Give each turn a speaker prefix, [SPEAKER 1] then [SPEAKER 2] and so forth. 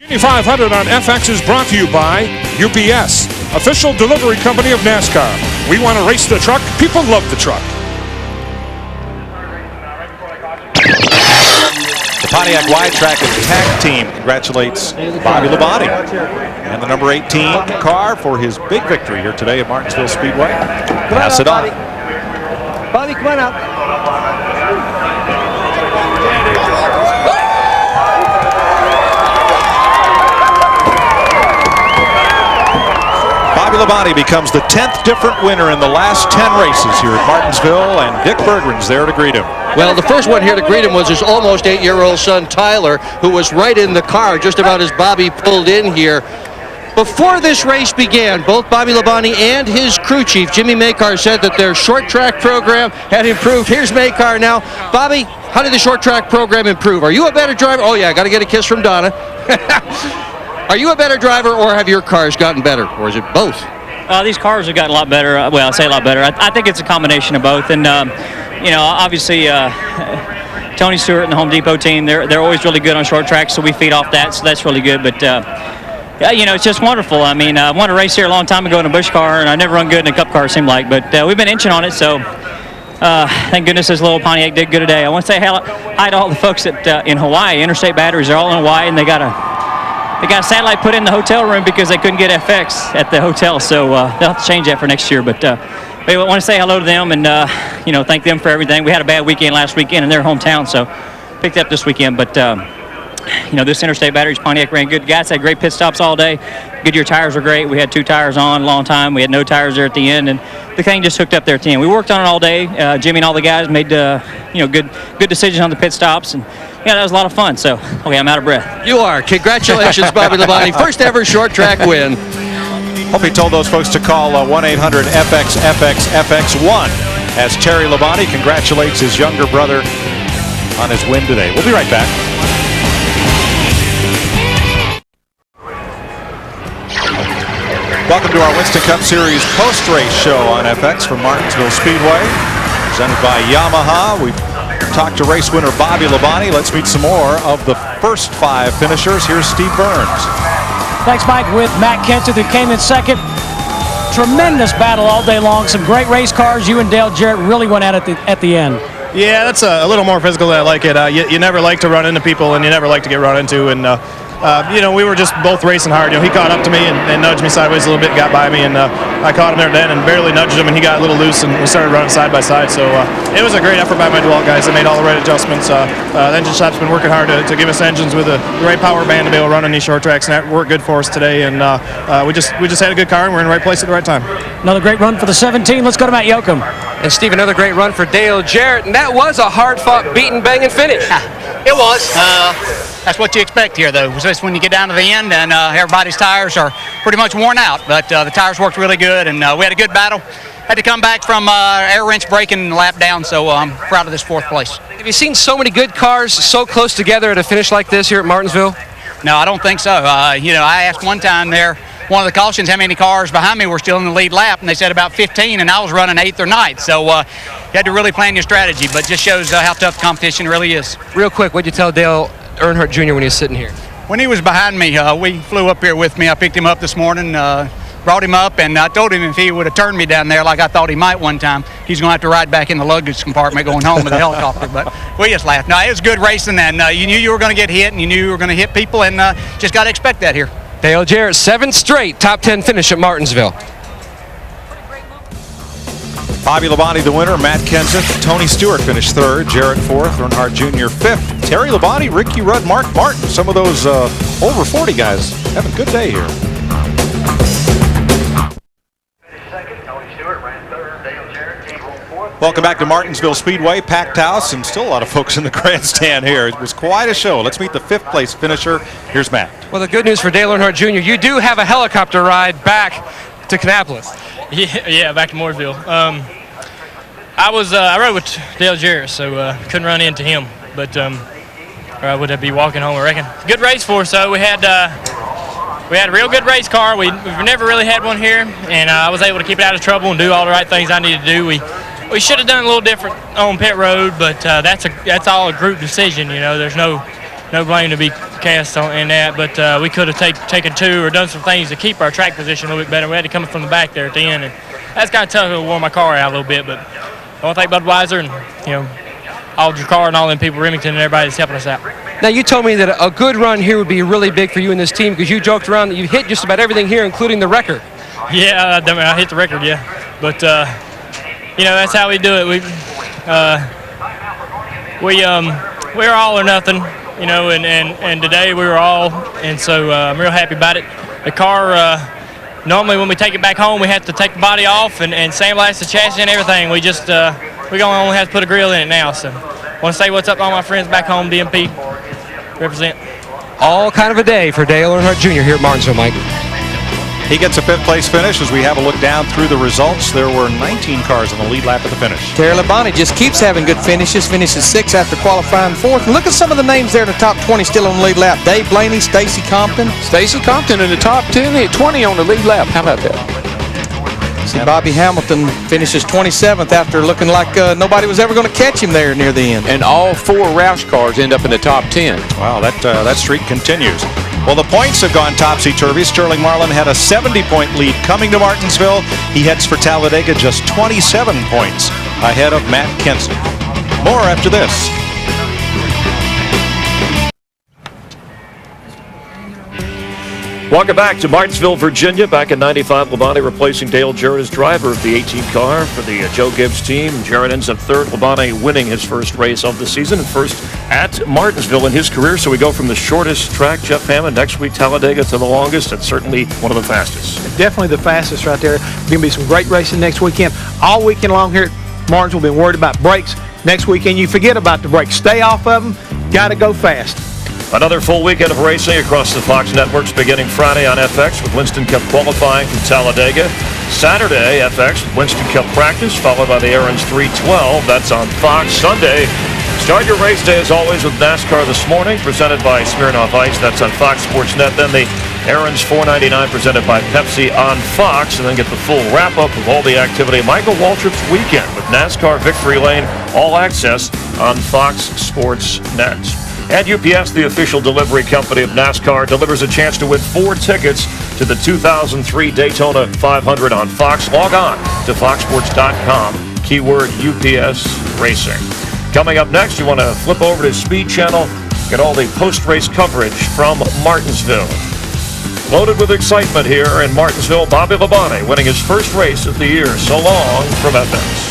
[SPEAKER 1] Indy 500 on FX is brought to you by UPS, official delivery company of NASCAR. We want to race the truck. People love the truck.
[SPEAKER 2] The Pontiac Wide Track Tag Team congratulates Bobby Labonte and the number 18 car for his big victory here today at Martinsville Speedway. Pass it on.
[SPEAKER 3] Bobby, come on up.
[SPEAKER 2] Bobby Labonte becomes the 10th different winner in the last 10 races here at Martinsville, and Dick Berggren's there to greet him.
[SPEAKER 4] Well, the first one here to greet him was his almost 8-year-old son, Tyler, who was right in the car just about as Bobby pulled in here. Before this race began, both Bobby Labonte and his crew chief, Jimmy Makar, said that their short track program had improved. Here's Makar now. Bobby, how did the short track program improve? Are you a better driver? Oh, yeah, got to get a kiss from Donna. Are you a better driver, or have your cars gotten better, or is it both?
[SPEAKER 5] These cars have gotten a lot better. Well, I say a lot better. I think it's a combination of both. And, you know, obviously, Tony Stewart and the Home Depot team, they're always really good on short tracks, so we feed off that, so that's really good. But, yeah, you know, it's just wonderful. I mean, I won a race here a long time ago in a Busch car, and I never run good in a Cup car, it seemed like. But we've been inching on it, so thank goodness this little Pontiac did good today. I want to say hi to all the folks in Hawaii. Interstate Batteries are all in Hawaii, and they got a satellite put in the hotel room because they couldn't get FX at the hotel, so they'll have to change that for next year. But we want to say hello to them and, you know, thank them for everything. We had a bad weekend last weekend in their hometown, so picked up this weekend. But, you know, this Interstate Batteries, Pontiac ran good. Guys had great pit stops all day. Goodyear tires were great. We had 2 tires on a long time. We had no tires there at the end, and the thing just hooked up there at the end. We worked on it all day. Jimmy and all the guys made, you know, good decisions on the pit stops, and yeah, that was a lot of fun. So, okay, I'm out of breath.
[SPEAKER 4] You are. Congratulations, Bobby Labonte. First ever short track win.
[SPEAKER 2] Hope he told those folks to call 1-800-FX-FX-FX1 as Terry Labonte congratulates his younger brother on his win today. We'll be right back. Welcome to our Winston Cup Series post-race show on FX from Martinsville Speedway, presented by Yamaha. We've talked to race winner Bobby Labonte. Let's meet some more of the first 5 finishers. Here's Steve Burns.
[SPEAKER 6] Thanks, Mike, with Matt Kenseth, who came in second. Tremendous battle all day long. Some great race cars. You and Dale Jarrett really went at it at the end.
[SPEAKER 7] Yeah, that's a little more physical than I like it. You never like to run into people, and you never like to get run into. And you know, we were just both racing hard. You know, he caught up to me and nudged me sideways a little bit, got by me, and I caught him there then and barely nudged him, and he got a little loose, and we started running side by side. So it was a great effort by my DeWalt guys. They made all the right adjustments. The engine shop's been working hard to give us engines with the right power band to be able to run on these short tracks, and that worked good for us today. And we just had a good car, and we're in the right place at the right time.
[SPEAKER 6] Another great run for the 17. Let's go to Matt Yoakum.
[SPEAKER 3] And Steve, another great run for Dale Jarrett, and that was a hard-fought, beaten, banging finish.
[SPEAKER 8] It was. That's what you expect here, though, especially when you get down to the end and everybody's tires are pretty much worn out. But the tires worked really good, and we had a good battle. Had to come back from air wrench breaking and lap down, so I'm proud of this 4th place.
[SPEAKER 3] Have you seen so many good cars so close together at a finish like this here at Martinsville?
[SPEAKER 8] No, I don't think so. You know, I asked one time there, one of the cautions, how many cars behind me were still in the lead lap, and they said about 15, and I was running 8th or 9th. So you had to really plan your strategy, but just shows how tough the competition really is.
[SPEAKER 3] Real quick, what'd you tell Dale Earnhardt Jr. when he was sitting here?
[SPEAKER 8] When he was behind me, we flew up here with me. I picked him up this morning, brought him up, and I told him if he would have turned me down there like I thought he might one time, he's going to have to ride back in the luggage compartment going home with a helicopter. But we just laughed. No, it was good racing, and you knew you were going to get hit, and you knew you were going to hit people, and just got to expect that here.
[SPEAKER 3] Dale Jarrett, 7th straight top 10 finish at Martinsville.
[SPEAKER 2] Bobby Labonte the winner, Matt Kenseth, Tony Stewart finished 3rd, Jarrett 4th, Earnhardt Jr. 5th, Terry Labonte, Ricky Rudd, Mark Martin. Some of those over 40 guys having a good day here. Welcome back to Martinsville Speedway, packed house, and still a lot of folks in the grandstand here. It was quite a show. Let's meet the 5th place finisher. Here's Matt.
[SPEAKER 3] Well, the good news for Dale Earnhardt Jr., you do have a helicopter ride back to Kannapolis.
[SPEAKER 9] Yeah, back to Mooresville. I rode with Dale Jarrett, so couldn't run into him, but or would I be walking home, I reckon. Good race for us, though. We had a real good race car. We've never really had one here, and I was able to keep it out of trouble and do all the right things I needed to do. We should have done a little different on pit road, but that's all a group decision. You know, there's no no blame to be cast on in that, but we could have taken 2 or done some things to keep our track position a little bit better. We had to come from the back there at the end, and that's kind of tough. It wore my car out a little bit, but I want to thank Budweiser and Aldrich Carr and all them people, Remington and everybody that's helping us out.
[SPEAKER 3] Now, you told me that a good run here would be really big for you and this team because you joked around that you hit just about everything here, including the record.
[SPEAKER 9] Yeah, I hit the record, yeah. But, that's how we do it. We're all or nothing, and today we were all, and so I'm real happy about it. The car, normally when we take it back home, we have to take the body off and sandblast the chassis and everything. We just, we only have to put a grill in it now, so I want to say what's up to all my friends back home, DMP, represent.
[SPEAKER 3] All kind of a day for Dale Earnhardt Jr. here at Martinsville, Mike.
[SPEAKER 2] He gets a 5th place finish as we have a look down through the results. There were 19 cars on the lead lap at the finish.
[SPEAKER 10] Terry Labonte just keeps having good finishes. Finishes 6th after qualifying 4th. And look at some of the names there in the top 20 still on the lead lap. Dave Blaney, Stacy Compton.
[SPEAKER 11] Stacy Compton in the top 10, hit 20 on the lead lap. How about that?
[SPEAKER 10] See, Bobby Hamilton finishes 27th after looking like nobody was ever going to catch him there near the end.
[SPEAKER 11] And all 4 Roush cars end up in the top 10.
[SPEAKER 2] Wow, that streak continues. Well, the points have gone topsy-turvy. Sterling Marlin had a 70-point lead coming to Martinsville. He heads for Talladega just 27 points ahead of Matt Kenseth. More after this.
[SPEAKER 12] Welcome back to Martinsville, Virginia. Back in '95, Labonte replacing Dale Jarrett as driver of the 18 car for the Joe Gibbs team. Jarrett ends up 3rd. Labonte winning his first race of the season and first at Martinsville in his career. So we go from the shortest track, Jeff Hammond, next week Talladega, to the longest, and certainly one of the fastest.
[SPEAKER 13] Definitely the fastest right there. Going to be some great racing next weekend. All weekend long here at Martinsville, been worried about brakes. Next weekend, you forget about the brakes. Stay off of them. Got to go fast.
[SPEAKER 12] Another full weekend of racing across the Fox networks beginning Friday on FX with Winston Cup qualifying from Talladega. Saturday, FX with Winston Cup practice, followed by the Aaron's 312. That's on Fox. Sunday, start your race day as always with NASCAR this morning, presented by Smirnoff Ice. That's on Fox Sports Net. Then the Aaron's 499 presented by Pepsi on Fox. And then get the full wrap-up of all the activity. Michael Waltrip's weekend with NASCAR Victory Lane, all access on Fox Sports Net. And UPS, the official delivery company of NASCAR, delivers a chance to win 4 tickets to the 2003 Daytona 500 on Fox. Log on to foxsports.com, keyword UPS Racing. Coming up next, you want to flip over to Speed Channel, get all the post-race coverage from Martinsville. Loaded with excitement here in Martinsville, Bobby Labonte winning his first race of the year. So long from FX.